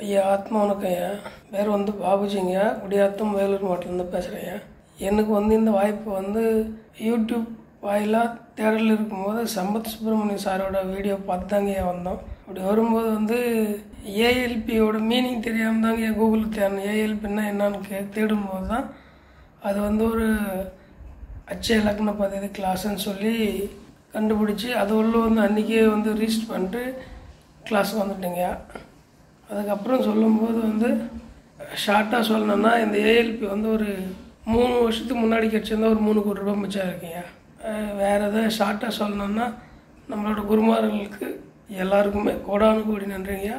ஐயா ஆத்மா வணக்கம் ஐயா. பேர் பாபுஜிங்க. குடியாத்தம் வேலூர் மாவட்டத்துலேருந்து பேசுகிறேன். எனக்கு இந்த வாய்ப்பு யூடியூப் வாயிலாக தேடல் இருக்கும்போது சம்பத் சுப்பிரமணியம் சாரோட வீடியோ பார்த்து தாங்க வந்தோம். அப்படி வரும்போது ஏஎல்பியோட மீனிங் தெரியாமல் தாங்க கூகுளில் தேடணும். ஏஎல்பின்னா என்னான்னு தேடும்போது தான் அது ஒரு அச்சய இலக்கண பദ്ധதி கிளாஸ்ன்னு சொல்லி கண்டுபிடிச்சி அது உள்ள அன்றைக்கே ரிஜிஸ்டர் பண்ணிட்டு கிளாஸ் வந்துட்டேங்க. அதுக்கப்புறம் சொல்லும்போது ஷார்ட்டாக சொல்லணுன்னா இந்த ஏஎல்பி ஒரு 3 வருஷத்துக்கு முன்னாடி கிடச்சிருந்தா ஒரு 3 கோடி ரூபாய் மிச்சம் இருக்குங்க. வேறு எதாவது ஷார்ட்டாக சொல்லணுன்னா நம்மளோட குருமார்களுக்கு எல்லாருக்குமே கோடானு கோடி நன்றிங்க.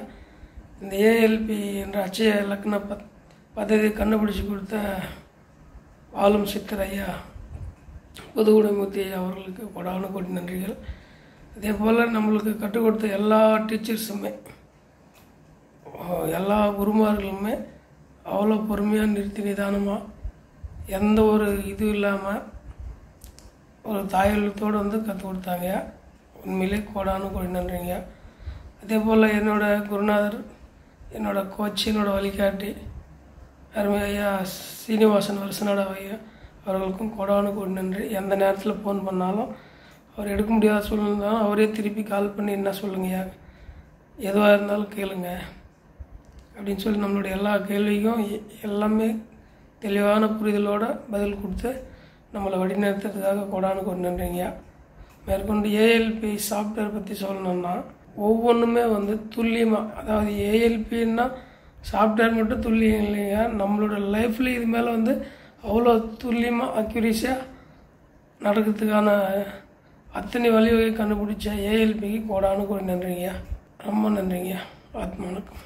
இந்த ஏஎல்பி என்ற அச்சய இலக்கண பദ്ധதி கண்டுபிடிச்சி கொடுத்த ஆளும் சித்தர் ஐயா புதுகுடிமூர்த்தி ஐயா அவர்களுக்கு கோடானு கோடி நன்றிகள். அதே போல் நம்மளுக்கு கற்றுக் கொடுத்த எல்லா டீச்சர்ஸுமே எல்லா குருமார்களுமே அவ்வளோ பொறுமையாக நிறுத்தி நிதானமாக எந்த ஒரு இது இல்லாமல் ஒரு தாயெழுத்தோடு கற்றுக் கொடுத்தாங்க. உண்மையிலே கோடானு கோடி நன்றிங்க. அதே போல் என்னோடய குருநாதர், என்னோடய கோச், என்னோடய வழிகாட்டி அருமை ஐயா சீனிவாசன் வருஷனோட ஐயா அவர்களுக்கும் கோடானு கோடி நன்றி. எந்த நேரத்தில் ஃபோன் பண்ணாலும் அவர் எடுக்க முடியாத சூழ்நிலைனாலும் அவரே திருப்பி கால் பண்ணி என்ன சொல்லுங்கய்யா, எதுவாக இருந்தாலும் கேளுங்க அப்படின்னு சொல்லி நம்மளுடைய எல்லா கேள்விக்கும் எல்லாமே தெளிவான புரிதலோடு பதில் கொடுத்து நம்மளை வழிநடத்துறதுக்காக கோடானு கோடி நன்றிங்க. மேற்கொண்டு ஏஎல்பி சாஃப்ட்வேர் பற்றி சொல்லணுன்னா ஒவ்வொன்றுமே துல்லியமாக, அதாவது ஏஎல்பின்னா சாஃப்ட்வேர் மட்டும் துல்லியம் இல்லைங்க, நம்மளோட லைஃப்பில் இது மேலே அவ்வளோ துல்லியமாக அக்யூரேசியாக நடக்கிறதுக்கான அத்தனை வழிவகை கண்டுபிடிச்ச ஏஎல்பிக்கு கோடானு கோடி நன்றிங்க. ரொம்ப நன்றிங்க. ஆத்மா வணக்கம்.